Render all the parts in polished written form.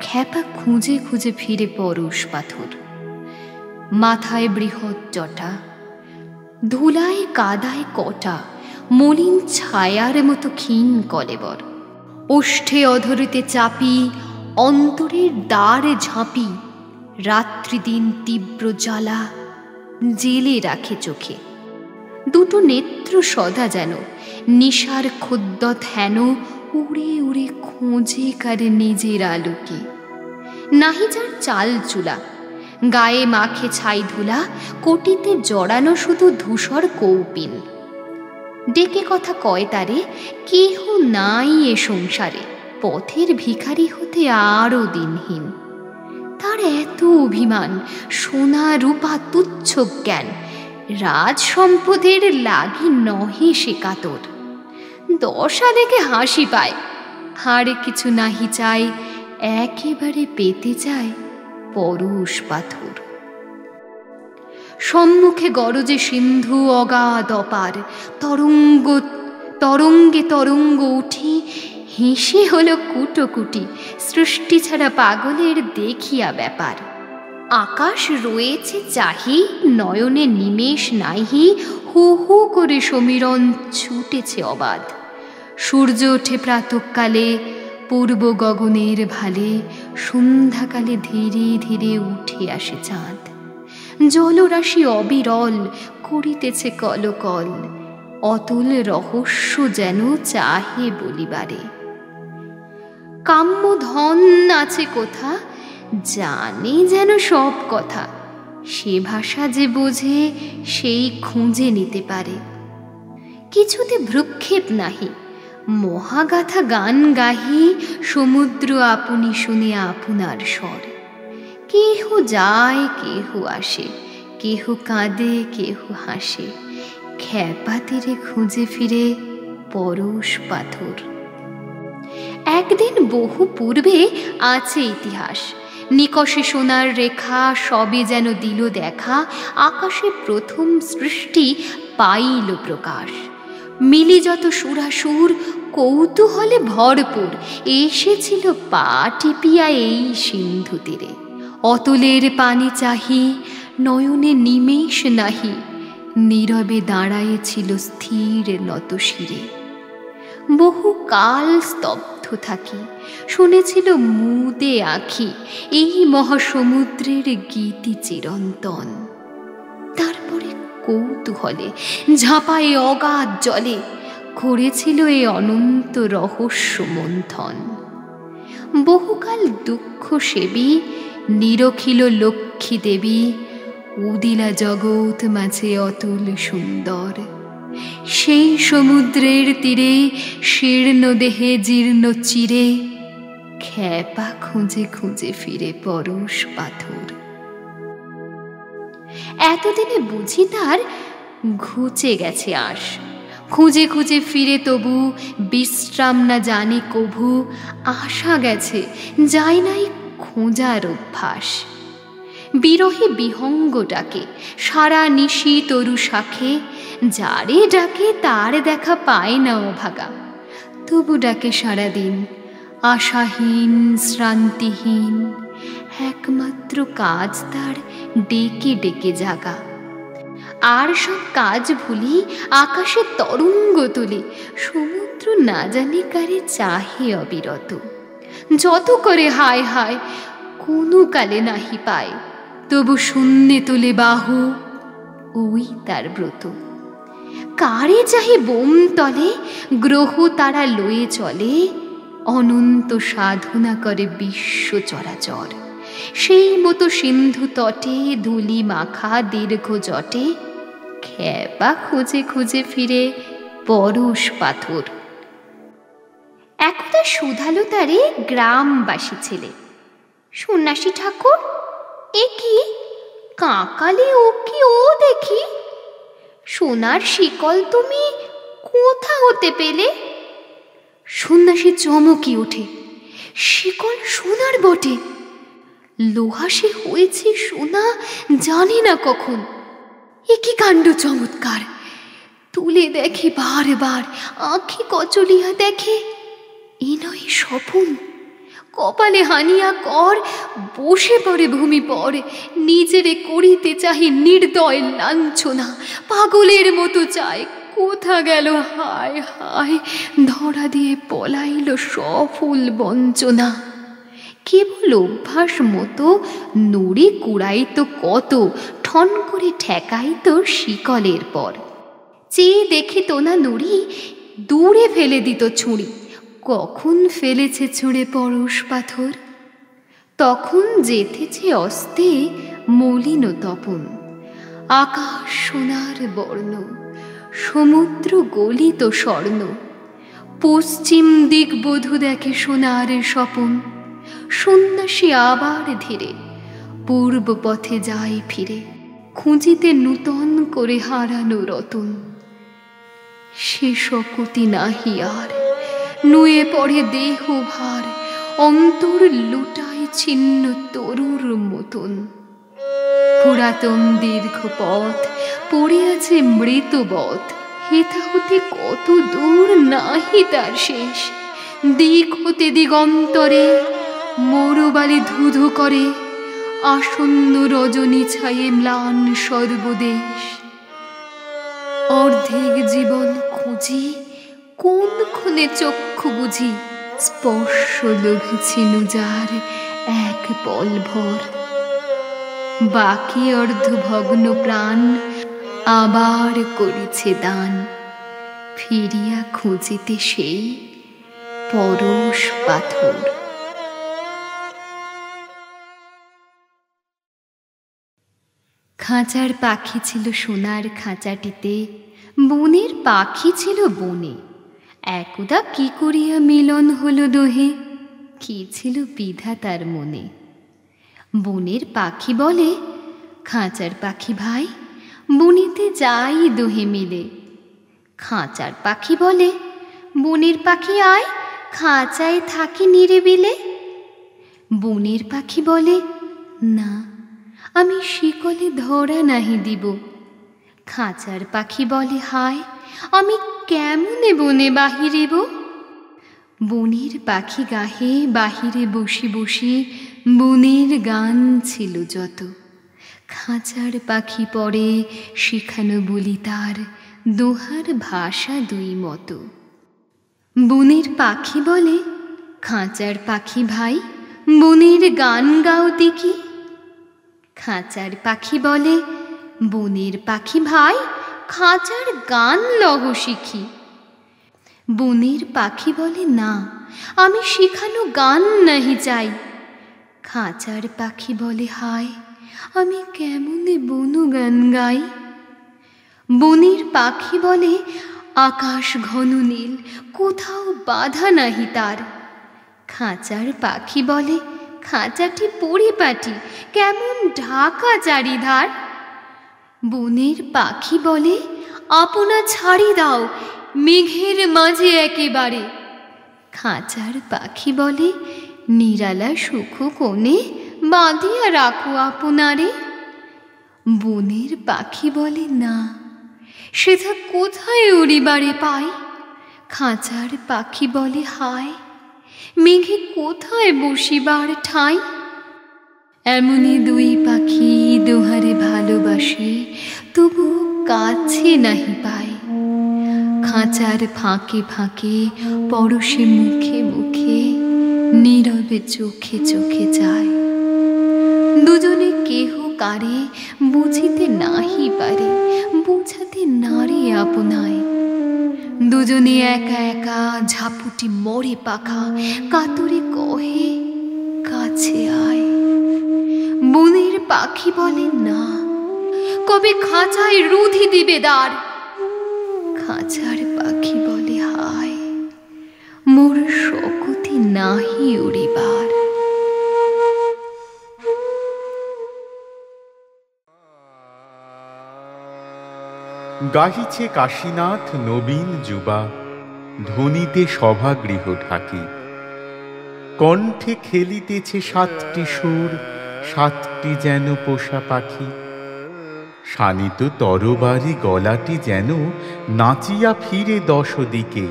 খ্যাপা খুঁজে খুঁজে ফিরে পরশ পাথর। মাথায় বৃহৎ জটা, ধুলায় কাদায় কটা, মলিন ছায়ার মতো ক্ষীণ কলেবর। ওষ্ঠে অধরিতে চাপি, অন্তরের দ্বারে ঝাঁপি, রাত্রিদিন তীব্র জ্বালা জেলে রাখে চোখে। দুটো নেত্র সদা যেন নিশার খদ্যত হেন উড়ে উড়ে খোঁজে কারে নিজের আলোকে। নাহি যার চাল চুলা, গায়ে মাখে ছাই ধুলা, কোটিতে জড়ানো শুধু ধূসর কৌপিন। ডেকে কথা কয় তারে, কেহ নাই এ সংসারে, পথের ভিখারি হতে আরো দিনহীন। তার এত অভিমান, সোনা রূপা তুচ্ছ জ্ঞান, রাজ সম্পদের লাগি নহে সে কাতর। দশা দেখে হাসি পায়, হাড়ে কিছু নাহি চায়, একেবারে পেতে চায় পরশ পাথর। সম্মুখে গরজে সিন্ধু অগাধ অপার, তরঙ্গে তরঙ্গ উঠি, হেসে হলো কুটোকুটি, সৃষ্টি ছাড়া পাগলের দেখিয়া ব্যাপার। আকাশ রয়েছে চাহি, নয়নে নিমেষ নাহি, হু হু করে সমীরণ ছুটেছে অবাধ। সূর্য ওঠে প্রাতঃকালে পূর্ব গগনের ভালে, সন্ধ্যাকালে ধীরে ধীরে উঠে আসে চাঁদ। জলরাশি অবিরল করিতেছে কলকল, অতুল রহস্য যেন চাহে বলিবারে। কাম্য ধন আছে কোথা, জানে যেন সব কথা, সে ভাষা যে বোঝে সেই খুঁজে নিতে পারে। কিছুতে ভ্রুক্ষেপ নাহি, মহাগাথা গান গাহি, সমুদ্র আপনি শুনে আপনার স্বর। কেহ যায় কেহ আসে, কেহ কাঁদে কেহ হাসে, খ্যাপা তীরে খুঁজে ফিরে পরশ পাথর। একদিন বহু পূর্বে আছে ইতিহাস, নিকষে সোনার রেখা সবে যেন দিল দেখা, আকাশে প্রথম সৃষ্টি পাইল প্রকাশ। মিলি যত সুরাসুর কৌতূহলে ভরপুর, এসেছিল পা টিপিয়া এই সিন্ধু তীরে। অতলের পানি চাহি, নয়নে নিমেষ নাহি, নীরবে দাঁড়ায়েছিল স্থির নত শিরে। বহু কাল স্তব্ধ থাকি, শুনেছিল মুদে আঁখি এই মহাসমুদ্রের গীতি চিরন্তন। তারপরে কৌতূহলে ঝাঁপায়ে অগাধ জলে করেছিল এ অনন্ত রহস্য মন্থন। বহুকাল দুঃখ সেবী নিরখিল লক্ষ্মী দেবী, উদিলা জগৎ মাঝে অতুল সুন্দর। সেই সমুদ্রের তীরে শীর্ণ দেহে জীর্ণ চিরে, খ্যাপা খুঁজে খুঁজে ফিরে পরশ পাথর। এতদিনে বুঝি তার ঘুচে গেছে আশ, খুঁজে খুঁজে ফিরে তবু বিশ্রাম না জানে কভু, আশা গেছে যায় নাই খোঁজার অভ্যাস। বিরহে বিহঙ্গ ডাকে সারা নিশি তরু শাখে, যারে ডাকে তার দেখা পায় না অভাগা, তবু ডাকে সারাদিন আশাহীন শ্রান্তিহীন। একমাত্র কাজ তার ডেকে ডেকে জাগা, আর সব কাজ ভুলি আকাশে তরঙ্গ তুলি, সমুদ্র না জানি কারে চাহে অবিরত। যত করে হায় হায় কোনো কালে নাহি পায়, তবু শূন্যে তোলে বাহু, ওই তার ব্রত। কারে চাহে বোম তলে, গ্রহ তারা লয়ে চলে, অনন্ত সাধনা করে বিশ্ব চরাচর। সেই মতো সিন্ধু তটে ধুলি মাখা দীর্ঘ জটে, খ্যাপা খুঁজে খুঁজে ফিরে পরশ পাথর। একদা শুধালো তারে গ্রামবাসী ছেলে, সন্ন্যাসী ঠাকুর এ কি কাঁকালে ও কি ও দেখি, সোনার শিকল তুমি কোথা হতে পেলে? সন্ন্যাসী চমকি ওঠে, শিকল সোনার বটে, লোহা সে হয়েছে সোনা জানি না কখন। এ কি কাণ্ড চমৎকার, তুলে দেখে বারবার আঁখি কচলিয়া দেখে, এ নয় স্বপন, কপালে হানিয়া কর, বসে পড়ে ভূমি পর, নিজেরে করিতে চাহি নির্দয় লাঞ্ছনা, পাগলের মতো চায় কোথা গেল হায় হায়, ধরা দিয়ে পলাইল সফল বঞ্চনা। কেবল অভ্যাস মতো নুড়ি কুড়াইত কত, ঠন করে ঠেকাইত শিকলের পর। চেয়ে দেখিত না নুড়ি, দূরে ফেলে দিত ছুঁড়ি, কখন ফেলেছে ছুঁড়ে পরশ পাথর। তখন যেতেছে অস্তে মলিন তপন, আকাশ সোনার বর্ণ, সমুদ্র গলিত স্বর্ণ। পশ্চিম দিক বধূ দেখে সোনার স্বপন, সন্ন্যাসী আবার ধীরে পূর্ব পথে যায় ফিরে, খুঁজিতে নূতন করে হারানো রতন। সে শকতি নাহি আর, নুয়ে পড়ে দেহ ভার, অন্তর লুটায় ছিন্ন তরুর মতন। পুরাতন দীর্ঘ পথ পড়ে আছে মৃতবৎ, হেথা হতে কত দূর নাহি তার শেষ। দিক হতে দিগন্তরে মোরবালি ধুধু করে, আসন্ন রজনী ছায়ে ম্লান সর্বদেশ। অর্ধেক জীবন খুঁজি, কোন ক্ষণে চক্ষু বুঝি, স্পর্শ লোভেছি যার এক পল ভর। বাকি অর্ধভগ্ন প্রাণ আবার করিছে দান, ফিরিয়া খুঁজিতে সেই পরশ পাথর। খাঁচার পাখি ছিল সোনার খাঁচাটিতে, বনের পাখি ছিল বনে। একদা কি করিয়া মিলন হলো দোহে, কি ছিল বিধাতার মনে। বনের পাখি বলে, খাঁচার পাখি ভাই, বনেতে যাই দোহে মিলে। খাঁচার পাখি বলে, বনের পাখি আয়, খাঁচায় থাকি নিরিবিলে। বনের পাখি বলে, না আমি শিকলে ধরা নাহি দিব। খাঁচার পাখি বলে, হায় আমি কেমনে বনে বাহিরিব। বনের পাখি গাহে বাহিরে বসি বসি, বনের গান ছিল যত। খাঁচার পাখি পরে শিখানো বলি তার, দোহার ভাষা দুই মতো। বনের পাখি বলে, খাঁচার পাখি ভাই, বনের গান গাও দেখি। খাঁচার পাখি বলে, বনের পাখি ভাই, খাঁচার গান লহ শিখি। বনের পাখি বলে, না আমি শিখানো গান নাহি চাই। খাঁচার পাখি বলে, হায় আমি কেমনে বনু গান গাই। বনের পাখি বলে, আকাশ ঘন নীল, কোথাও বাধা নাহি তার। খাঁচার পাখি বলে, খাঁচাটি পরিপাটি, কেমন ঢাকা চারিধার। বনের পাখি বলে, আপনা ছাড়ি দাও, মেঘের মাঝে একেবারে। খাঁচার পাখি বলে, নিরালা সুখ কোণে বাঁধিয়া রাখো আপনারে। বনের পাখি বলে, না সেথা কোথায় উড়িবারে পাই। খাঁচার পাখি বলে, হায় মেঘে কোথায় বসিবার ঠাঁই। এমনি দুই পাখি দোহারে ভালোবাসে, তবু কাছে নাহি পায়। খাঁচার ফাঁকে ফাঁকে পরশে মুখে মুখে, নীরবে চোখে চোখে যায়। দুজনে কেহ কারে বুঝিতে নাহি পারে, বুঝাতে নারে আপনায়। দুজনে একা একা ঝাপুটি মরে পাখা, কাতরে কহে কাছে আয়। বনের পাখি বলে, না কবে খাঁচায় রুধি দিবে দ্বার। খাঁচার পাখি বলে, হায় মোর শকতি নাহি উড়িবার। গাহিছে কাশীনাথ নবীন যুবা, ধ্বনিতে সভাগৃহ ঢাকি। কণ্ঠে খেলিতেছে সাতটি সুর, সাতটি যেন পোষা পাখি। শানিত তরবারি গলাটি যেন নাচিয়া ফিরে 10 দিকে।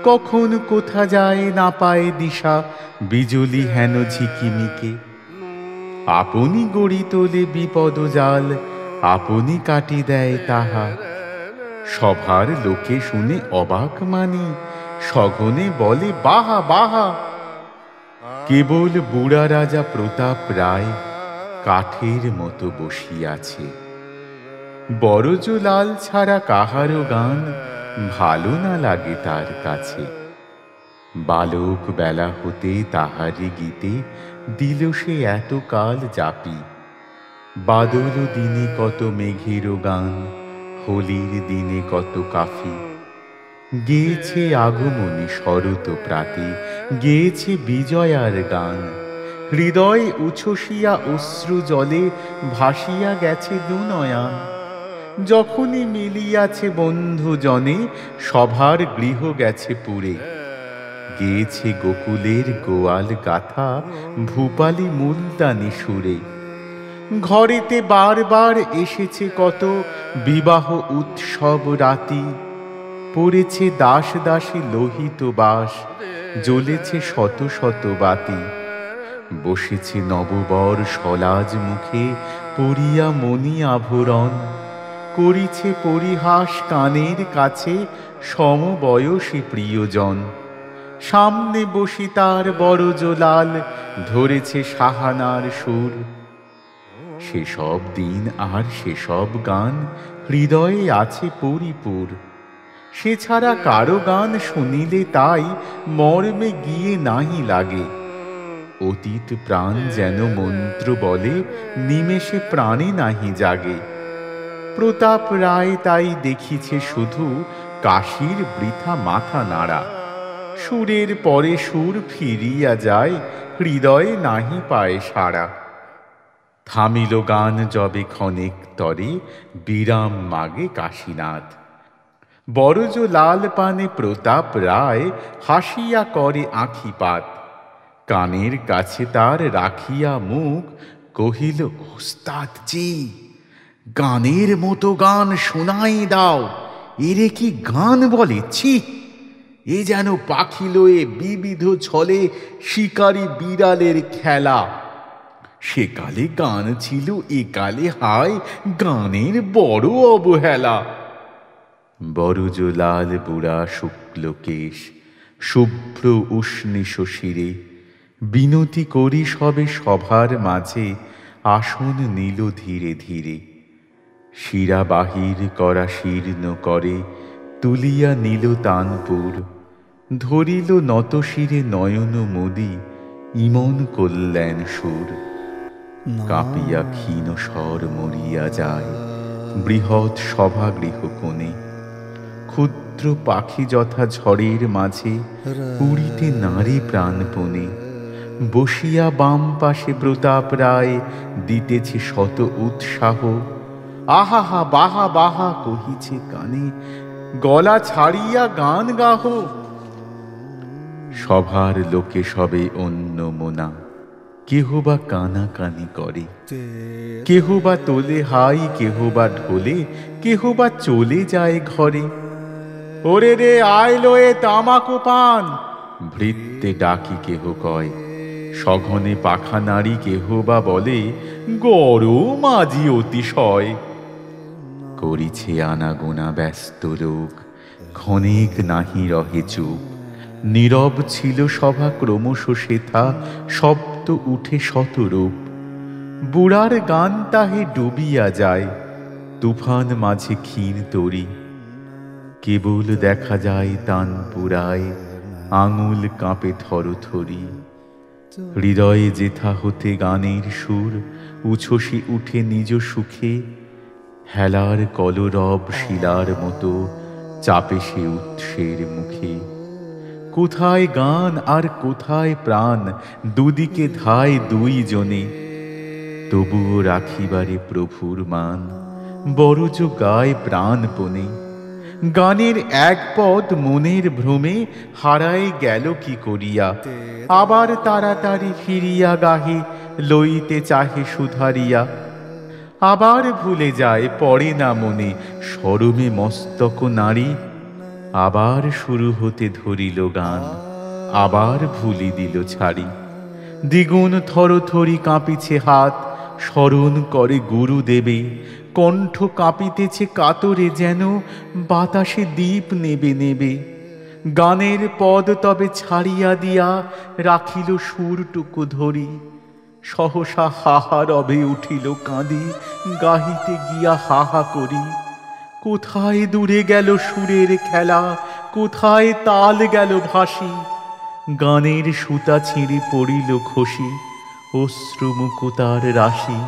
কখন কোথা যায় না পায় দিশা, বিজুলি হেন ঝিকিমিকে। আপনি গড়ি তোলে বিপদ জাল, আপনি কাটি দেয় তাহা। সভার লোকে শুনে অবাক মানি, সঘনে বলে বাহা বাহা। কেবল বুড়া রাজা প্রতাপ রায় কাঠের মতো বসিয়াছে। বড়জলাল ছাড়া কাহারও গান ভালো না লাগে তার কাছে। বালক বেলা হতে তাহারি গীতে দিল সে এত কাল জাপি। বাদল দিনে কত মেঘের গান, হোলির দিনে কত কাফি। গেয়েছে আগমনী শরৎ প্রাতে, গেয়েছে বিজয়ার গান। হৃদয় উচ্ছ্বসিয়া অশ্রু জলে ভাসিয়া গেছে দুনয়ন। যখনই মিলিয়াছে বন্ধু জনে, সভার গৃহ গেছে পুরে। গেয়েছে গোকুলের গোয়াল গাথা, ভূপালী মুলতানি সুরে। ঘরেতে বারবার এসেছে কত বিবাহ উৎসব রাতি। পড়েছে দাস দাসী লোহিত বাস, জ্বলেছে শত শত বাতি। বসেছে নববর সলাজ মুখে, পরিয়া মণি আভরণ। করিছে পরিহাস কানের কাছে সমবয়সী প্রিয়জন। সামনে বসি তার বড়জলাল, ধরেছে সাহানার সুর। সেসব দিন আর সেসব গান হৃদয়ে আছে পরিপুর। সে ছাড়া কারো গান শুনিলে তাই মর্মে গিয়ে নাহি লাগে। অতীত প্রাণ যেন মন্ত্র বলে, নিমেষে প্রাণে নাহি জাগে। প্রতাপ রায় তাই দেখিছে শুধু কাশীর বৃথা মাথা নাড়া। সুরের পরে সুর ফিরিয়া যায়, হৃদয়ে নাহি পায় সাড়া। থামিল গান যবে ক্ষণেক তরে, বিরাম মাগে কাশীনাথ। বড়জলাল পানে প্রতাপ রায় হাসিয়া করে আঁখিপাত। কানের কাছে তার রাখিয়া মুখ কহিল, ওস্তাদ জি, গানের মতো গান শোনাই দাও। এরে কি গান বলে, ছি! এ যেন পাখি লয়ে বিবিধ ছলে শিকারী বিড়ালের খেলা। সেকালে গান ছিল, একালে হায় গানের বড় অবহেলা। বড়জলাল বুড়া শুক্ল কেশ, শুভ্র উষ্ণিশ শিরে, বিনতি করি সবে সভার মাঝে আসন নিল ধীরে ধীরে। শিরা বাহির করা শীর্ণ করে তুলিয়া নিল তানপুর। ধরিল নত শিরে নয়ন মোদি, ইমন কল্যাণ সুর। কাঁপিয়া ক্ষীণ স্বর মরিয়া যায় বৃহৎ সভাগৃহ কোণে। ক্ষুদ্র পাখি যথা ঝড়ের মাঝে উড়িতে নারী প্রাণপণে। বসিয়া বাম পাশে প্রতাপ রায় দিতেছে শত উৎসাহ। আহাহা বাহা বাহা কহিছে কানে, গলা ছাড়িয়া গান গাহ। সভার লোকে সবে অন্য মোনা, কেহ বা কানাকানি করে। কেহ বা তোলে হাই, কেহ বা ঢোলে, কেহ বা চলে যায় ঘরে। ওরে রে আয় লয়ে তামাকু পান, ভৃত্যে ডাকি কেহ কয়। সঘনে পাখা নারী কেহ বা বলে, গরম আজি অতিশয়। করিছে আনাগোনা ব্যস্ত লোক, ক্ষণিক নাহি রহে চুপ। নীরব ছিল সভা ক্রমশ সেথা, শব্দ উঠে শতরূপ। বুড়ার গান তাহে ডুবিয়া যায়, তুফান মাঝে ক্ষীণ তরি। কেবল দেখা যায় তানপুরায়, আঙুল কাঁপে থরথরি। হৃদয়ে যেথা হতে গানের সুর, উচ্ছ্বসী উঠে নিজ সুখে। হেলার কলরব শিলার মতো চাপে সে উৎসের মুখে। কোথায় গান আর কোথায় প্রাণ, দুদিকে ধায় দুই জনে। তবুও রাখিবারে প্রভুর মান, বড়জ গায় প্রাণপণে। গানের এক পদ মনের ভ্রমে হারায় গেল কি করিয়া। আবার তাড়াতাড়ি ফিরিয়া গাহে, লইতে চাহে সুধারিয়া। আবার ভুলে যায়, পড়ে না মনে, শরমে মস্তক নারী। আবার শুরু হতে ধরিল গান, আবার ভুলি দিল ছাড়ি। দ্বিগুণ থরথরি কাঁপিছে হাত, স্মরণ করে গুরুদেবে। কণ্ঠ কাঁপিতেছে কাতরে, যেন বাতাসে দীপ নেবে নেবে। গানের পদ তবে ছাড়িয়া দিয়া রাখিল সুরটুকু ধরি। সহসা হাহা রবে উঠিল কাঁদি, গাহিতে গিয়া হাহা করি। কোথায় দূরে গেল সুরের খেলা, কোথায় তাল গেল ভাসি। গানের সুতা ছিঁড়ে পড়িল খসি, অশ্রুমুকুতার রাশি।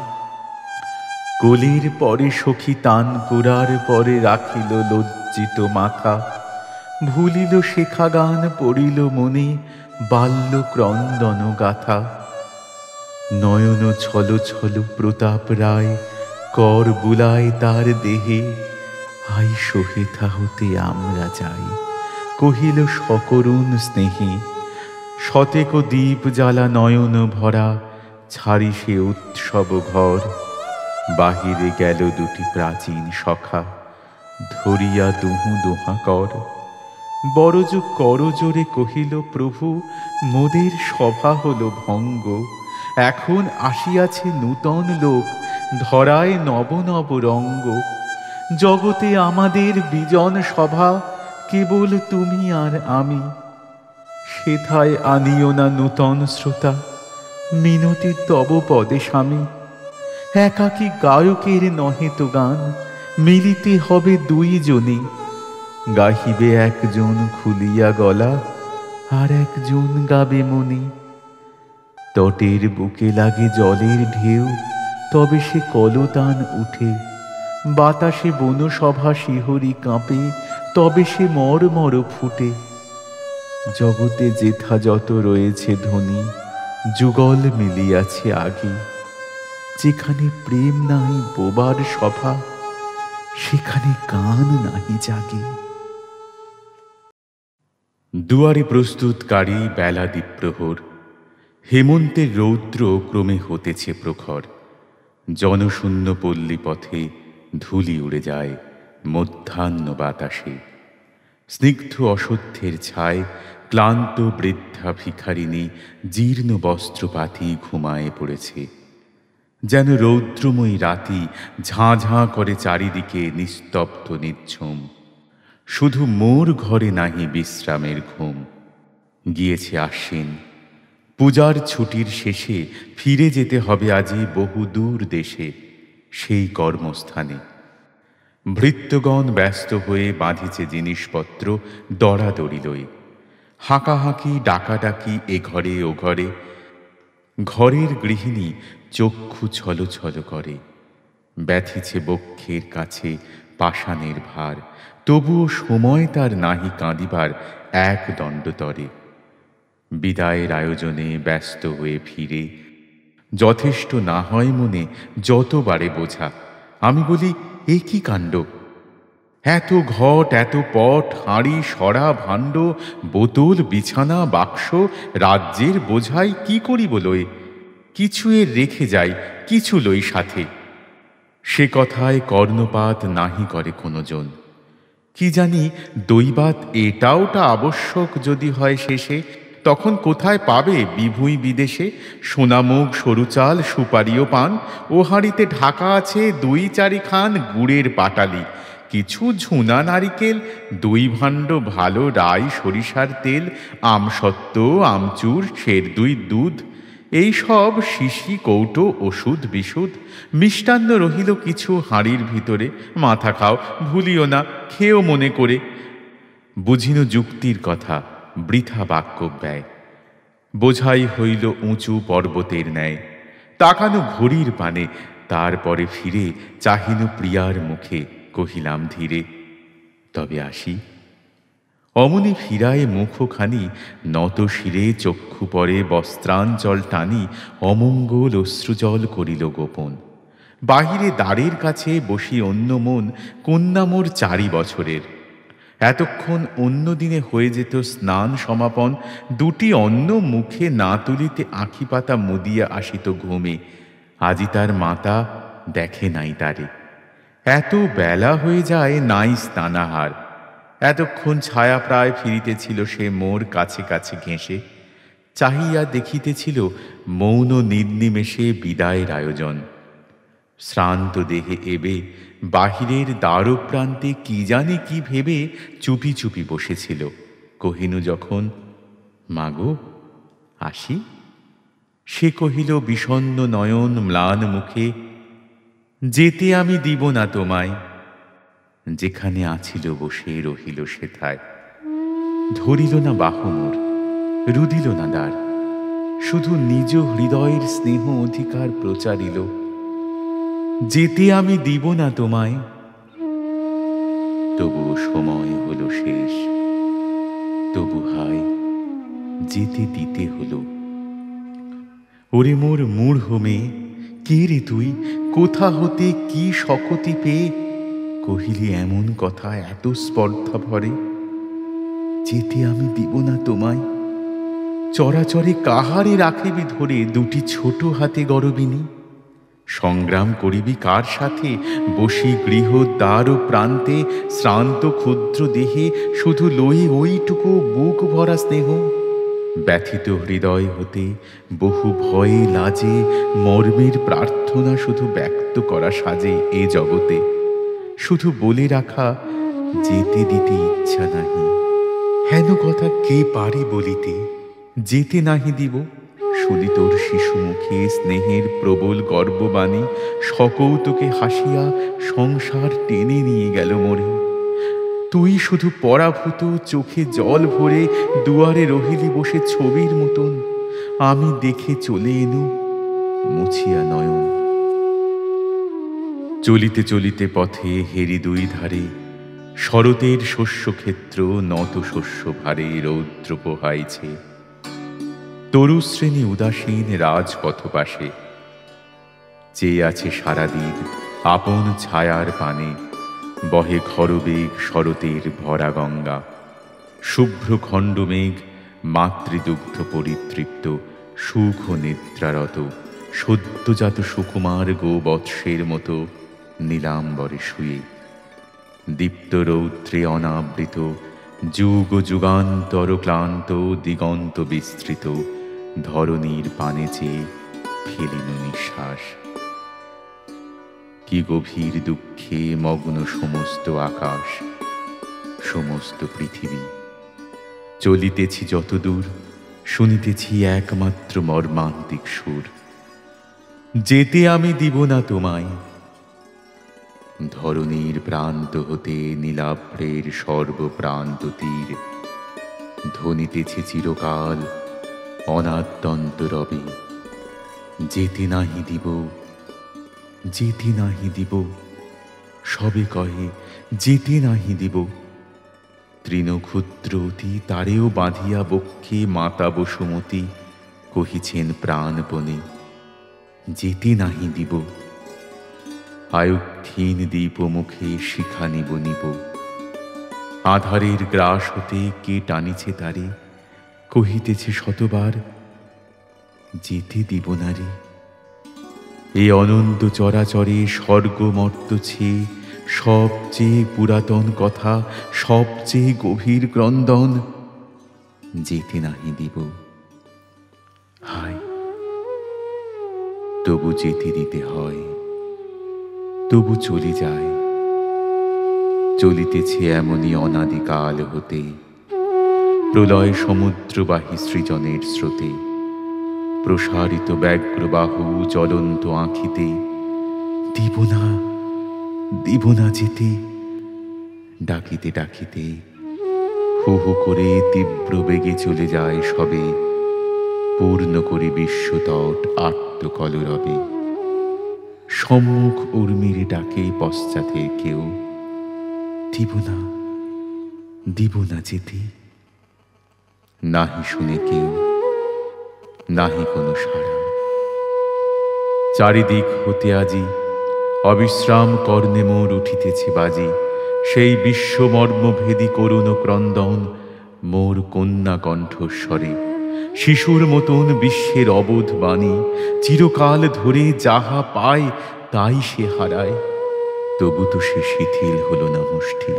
কোলের পরে সখী তান কুড়ার পরে রাখিল লজ্জিত মাথা। ভুলিল শেখা গান, পড়িল মনে বাল্য ক্রন্দন গাথা। নয়ন ছল ছল প্রতাপ রায়, কর বুলায় তার দেহে। আই সহিতা হতে আমরা যাই, কহিল সকরুণ স্নেহে। শতেক দীপ জ্বালা নয়ন ভরা, ছাড়ি সে উৎসব ঘর। বাহিরে গেল দুটি প্রাচীন সখা, ধরিয়া দুহু দোহা কর। বড়জো করজোরে কহিল প্রভু, মোদের সভা হল ভঙ্গ। এখন আসিয়াছে নূতন লোক, ধরায় নব নব রঙ্গ। জগতে আমাদের বিজন সভা, কেবল তুমি আর আমি। সেথায় আনিও না নূতন শ্রোতা, মিনতি তব পদে স্বামী। একাকী গায়কের নহে তো গান, মিলিতে হবে দুই জনে। গাহিবে একজন খুলিয়া গলা, আর একজন গাবে মনে। তটের বুকে লাগে জলের ঢেউ, তবে সে কলতান উঠে। বাতাসে বনসভা শিহরি কাঁপে, তবে সে মর্মর ফুটে। জগতে যেথা যত রয়েছে ধ্বনি, যুগল মিলিয়াছে আগে। যেখানে প্রেম নাই বোবার সভা, সেখানে গান নাহি জাগে। দুয়ারে প্রস্তুতকারী বেলা দ্বীপ্রহর। হেমন্তের রৌদ্র ক্রমে হতেছে প্রখর। জনশূন্য পল্লী পথে ধূলি উড়ে যায় মধ্যাহ্ন বাতাসে। স্নিগ্ধ অশ্বত্থের ছায় ক্লান্ত বৃদ্ধা ভিখারিণী জীর্ণ বস্ত্র পাতি ঘুমায়ে পড়েছে। যেন রৌদ্রময়ী রাতি ঝাঁ ঝাঁ করে চারিদিকে নিস্তব্ধ নিঝুম। শুধু মোর ঘরে নাহি বিশ্রামের ঘুম। গিয়েছে আশ্বিন, পূজার ছুটির শেষে ফিরে যেতে হবে আজি বহুদূর দেশে, সেই কর্মস্থানে। ভৃত্যগণ ব্যস্ত হয়ে বাঁধিছে জিনিসপত্র দরাদরি লয়ে। হাঁকাহাঁকি ডাকাডাকি এ ঘরে ও ঘরে। ঘরের গৃহিণী চক্ষু ছল ছল করে। ব্যথিছে বক্ষের কাছে পাষাণের ভার, তবুও সময় তার নাহি কাঁদিবার এক দণ্ডতরে। বিদায়ের আয়োজনে ব্যস্ত হয়ে ফিরে যথেষ্ট না হয় মনে যতবারে বোঝা। আমি বলি, এ কি কাণ্ড! এত ঘট, এত পট, হাঁড়ি, সরা, ভাণ্ড, বোতল, বিছানা, বাক্স, রাজ্যের বোঝাই কি করিব লয়ে? কিছু এর রেখে যাই, কিছু লই সাথে। সে কথায় কর্ণপাত নাহি করে কোনো জন। কি জানি দৈবাত এটা ওটা আবশ্যক যদি হয় শেষে, তখন কোথায় পাবে বিভুঁই বিদেশে সোনামুখ, সরু চাল, সুপারি ও পান। ও হাঁড়িতে ঢাকা আছে 2-4 খান গুড়ের পাটালি, কিছু ঝুনা নারিকেল, 2 ভাণ্ড ভালো রাই সরিষার তেল, আমসত্ত্ব, আমচুর, সের 2 দুধ, এই সব শিশি কৌটো ওষুধ বিশুধ। মিষ্টান্ন রহিল কিছু হাঁড়ির ভিতরে, মাথা খাও, ভুলিও না, খেয়েও মনে করে। বুঝিন যুক্তির কথা, বৃথা বাক্য ব্যয়। বোঝাই হইল উঁচু পর্বতের ন্যায়। তাকানো ঘড়ির পানে, তারপরে ফিরে চাহিন প্রিয়ার মুখে, কহিলাম ধীরে, তবে আসি। অমনি ফিরায় মুখখানি, নত শিরে চক্ষু পরে বস্ত্রাঞ্চল টানি অমঙ্গল অশ্রুজল করিল গোপন। বাহিরে দ্বারের কাছে বসি অন্য মন, কন্যা মোর 4 বছরের। এতক্ষণ অন্য দিনে হয়ে যেত স্নান সমাপন, 2টি অন্ন মুখে না তুলিতে আঁখি পাতা মুদিয়া আসিত ঘুমে। আজি তার মাতা দেখে নাই তারে। এত বেলা হয়ে যায় নাই স্নানাহার। এতক্ষণ ছায়া প্রায় ফিরিতেছিল সে মোর কাছে কাছে ঘেঁষে, চাহিয়া দেখিতেছিল মৌন নির্নিমেষে বিদায়ের আয়োজন। শ্রান্ত দেহে এবে বাহিরের দ্বারপ্রান্তে কি জানি কি ভেবে চুপি চুপি বসেছিল। কহিনু যখন, মাগো আসি, সে কহিল বিষণ্ণ নয়ন ম্লান মুখে, যেতে আমি দিব না তোমায়। যেখানে আছিল বসে রহিল সেথায়, ধরিল না বাহু মোর, রুদিল না দ্বার, শুধু নিজ হৃদয়ের স্নেহ অধিকার প্রচারিল। যেতে আমি দিব না তোমায়। তবু সময় হলো শেষ, তবু হায় যেতে দিতে হলো। ওরে মোর মূঢ় মেয়ে, কে রে তুই, কোথা হতে কি শকতি পেয়ে কহিলি এমন কথা এত স্পর্ধা ভরে? যেতে আমি দিব না তোমায়। চরাচরে কাহারে রাখিবি ধরে দুটি ছোট হাতে গরবিনী? সংগ্রাম করিবি কার সাথে বসি গৃহ দ্বার ও প্রান্তে? শ্রান্ত ক্ষুদ্র দেহে শুধু লই ওইটুকু বুক ভরা স্নেহ। ব্যথিত হৃদয় হতে বহু ভয়ে লাজে মর্মের প্রার্থনা শুধু ব্যক্ত করা সাজে এ জগতে। শুধু বলে রাখা যেতে দিতে ইচ্ছা নাহি, হেন কথা কে পারে বলিতে? যেতে নাহি দিব। শুনি তোর শিশু মুখে স্নেহের প্রবল গর্ববাণী, সকৌতুকে হাসিয়া সংসার টেনে নিয়ে গেল মোরে। তুই শুধু পরাভূত চোখে জল ভরে দুয়ারে রহিলি বসে ছবির মতন। আমি দেখে চলে এনু মুছিয়া নয়ন। চলিতে চলিতে পথে হেরি দুই ধারে, শরতের শস্যক্ষেত্র নত শস্য ভারে রৌদ্র পোহাইছে। তরুশ্রেণী উদাসীন রাজপথ পাশে চেয়ে আছে সারাদিন আপন ছায়ার পানে। বহে খরবেগ শরতের ভরা গঙ্গা, শুভ্র খণ্ডমেঘ মাতৃদুগ্ধ পরিতৃপ্ত সুখ নিদ্রারত সদ্যজাত সুকুমার গোবৎসের মতো নীলাম্বরে শুয়ে। দীপ্ত রৌদ্রে অনাবৃত যুগ যুগান্তর ক্লান্ত দিগন্ত বিস্তৃত ধরণীর পানে চেয়ে ফেলিল নিঃশ্বাস। কি গভীর দুঃখে মগ্ন সমস্ত আকাশ, সমস্ত পৃথিবী। চলিতেছি যতদূর শুনিতেছি একমাত্র মর্মান্তিক সুর, যেতে আমি দিব না তোমায়। ধরণীর প্রান্ত হতে নীলাভ্রের সর্বপ্রান্ত তীর ধ্বনিতেছে চিরকাল অনাদ্যন্ত রবে, যেতে নাহি দিব, যেতে নাহি দিব। সবে কহে যেতে নাহি দিব। তৃণক্ষুদ্র অতি তারেও বাঁধিয়া বক্ষে মাতা বসুমতী কহিছেন প্রাণপণে, যেতে নাহি দিব। আয়ুক্ষীণ দীপ মুখে শিখা নিব নিব। আধারের গ্রাস হতে কে টানিছে তারে, কহিতেছে শতবার যেতে দিব না রে। এ অনন্ত চরাচরে স্বর্গমর্ত ছেয়ে সবচেয়ে পুরাতন কথা, সবচেয়ে গভীর ক্রন্দন, যেতে নাহি দিব। হায় তবু যেতে দিতে হয়, তবু চলে যায়। চলিতেছে এমনই অনাদিকাল হতে, প্রলয় সমুদ্রবাহী সৃজনের স্রোতে। প্রসারিত ব্যগ্রবাহু জ্বলন্ত আঁখিতে, দিব না, দিব না যেতে। ডাকিতে ডাকিতে হু হু করে তীব্র বেগে চলে যায় সবে, পূর্ণ করে বিশ্বতট আত্মকলরবে। সম্মুখ উর্মির ডাকে পশ্চাতে কেউ, দিব না, দিব না যেতে। নাহি শুনে কেউ, নাহি কোনো সাড়া। চারিদিক হতে আজি অবিশ্রাম কর্ণে মোর উঠিতেছে বাজি। সেই বিশ্বমর্মভেদী করুণ ক্রন্দন মোর কন্যা কণ্ঠস্বরে। শিশুর মতন বিশ্বের অবোধ বাণী, চিরকাল ধরে যাহা পায় তাই সে হারায়। তবু তো সে শিথিল হল না মুষ্টি,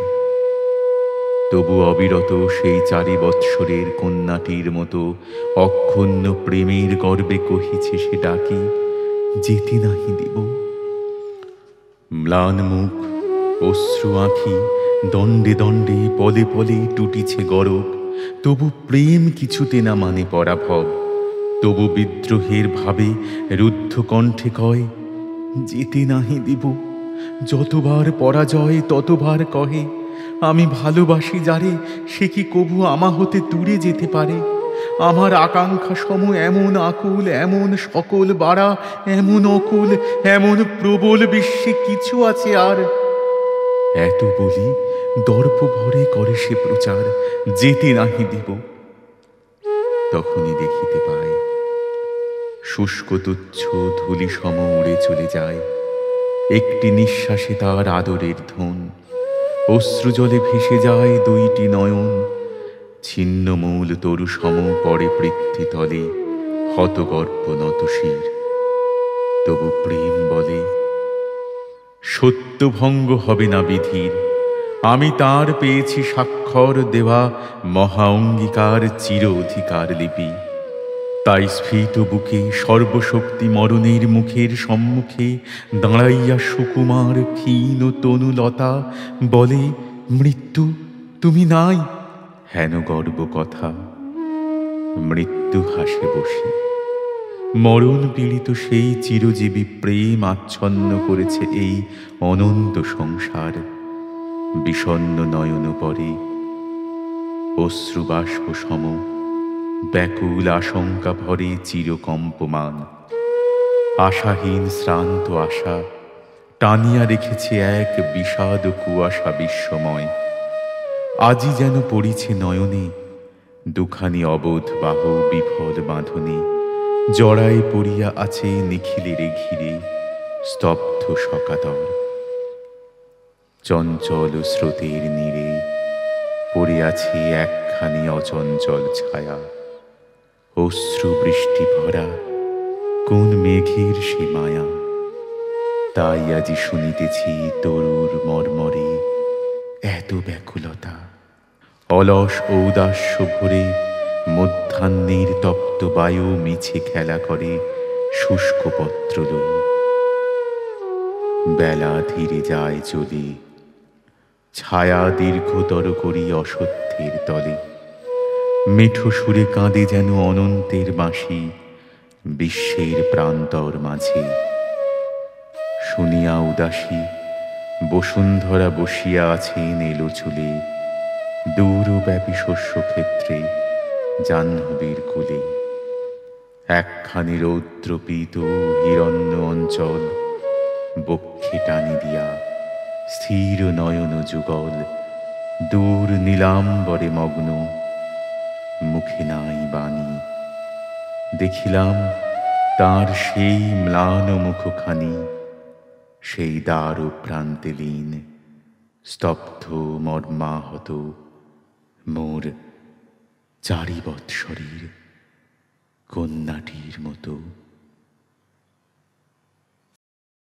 তবু অবিরত সেই 4 বৎসরের কন্যাটির মতো অক্ষুণ্ণ প্রেমের গর্বে কহিছে সে ডাকি, যেতে নাহি দিব। ম্লান মুখ, অশ্রু আঁখি, দণ্ডে দণ্ডে পলে পলে টুটিছে গরব, তবু প্রেম কিছুতে না মানে পরাভব। তবু বিদ্রোহের ভাবে রুদ্ধ কণ্ঠে কয়, যেতে নাহি দিব। যতবার পরাজয় ততবার কহে, আমি ভালোবাসি যারে সে কি কভু আমা হতে দূরে যেতে পারে। আমার আকাঙ্ক্ষা সম এমন আকুল, এমন সকল বাড়া, এমন অকুল, এমন প্রবল বিশ্বে কিছু আছে আর। এত বলি দর্প ভরে করে সে প্রচার, যেতে নাহি দিব। তখনই দেখিতে পায় শুষ্ক তুচ্ছ ধূলি সম উড়ে চলে যায়। একটি নিঃশ্বাসে তার আদরের ধন, অশ্রুজলে ভেসে যায় 2টি নয়ন। ছিন্নমূল তরু সম পড়ে পৃথ্বীতলে, হতগর্ভ নতশির। তবু প্রেম বলে, সত্যভঙ্গ হবে না বিধির। আমি তার পেয়েছি স্বাক্ষর দেওয়া মহা অঙ্গীকার, চির অধিকার লিপি। তাই স্ফীত বুকে সর্বশক্তি মরণের মুখের সম্মুখে দাঁড়াইয়া সুকুমার ক্ষীণ তনুলতা বলে, মৃত্যু তুমি নাই, হেন গর্ব কথা। মৃত্যু হাসে বসে। মরণ পীড়িত সেই চিরজীবী প্রেম আচ্ছন্ন করেছে এই অনন্ত সংসার। বিষণ্ণ নয়ন পরে অশ্রুবাষ্প সম ব্যাকুল আশঙ্কা ভরে চিরকম্পমান। আশাহীন শ্রান্ত আশা টানিয়া রেখেছে এক বিষাদ কুয়াশা বিশ্বময়। আজি যেন পড়িছে নয়নে দুখানি অবোধ বাহু বিফল বাঁধনে। জড়ায় পড়িয়া আছে নিখিলের ঘিরে স্তব্ধ সকাতর। চঞ্চল স্রোতের নীড়ে পড়ে আছে একখানি অচঞ্চল ছায়া। অশ্রু বৃষ্টি ভরা কোন মেঘের সে মায়া। তাই আজি শুনিতেছি তরুর মর্মরে এত ব্যাকুলতা। অলস ঔদাস্য ভরে মধ্যাহ্নের তপ্ত বায়ু মিছে খেলা করে শুষ্ক পত্র লই। বেলা ধীরে যায় চলে, ছায়া দীর্ঘতর করি অসত্যের তলে। মেঠো সুরে কাঁদে যেন অনন্তের বাঁশি বিশ্বের প্রান্তর মাঝে। শুনিয়া উদাসী বসুন্ধরা বসিয়া আছেন এলো চুলে, দূরব্যাপী শস্যক্ষেত্রে জাহ্নবীর কুলে। একখানি রৌদ্রপীত হিরণ্য অঞ্চল বক্ষে টানি দিয়া স্থির নয়ন যুগল দূর নীলাম্বরে মগ্ন। মুখে নাই বাণী, দেখিলাম তার সেই ম্লান মুখখানি, সেই দ্বার প্রান্তে লীন স্তব্ধ মর্মাহত মোর 4 বৎসরের কন্যাটির মতো।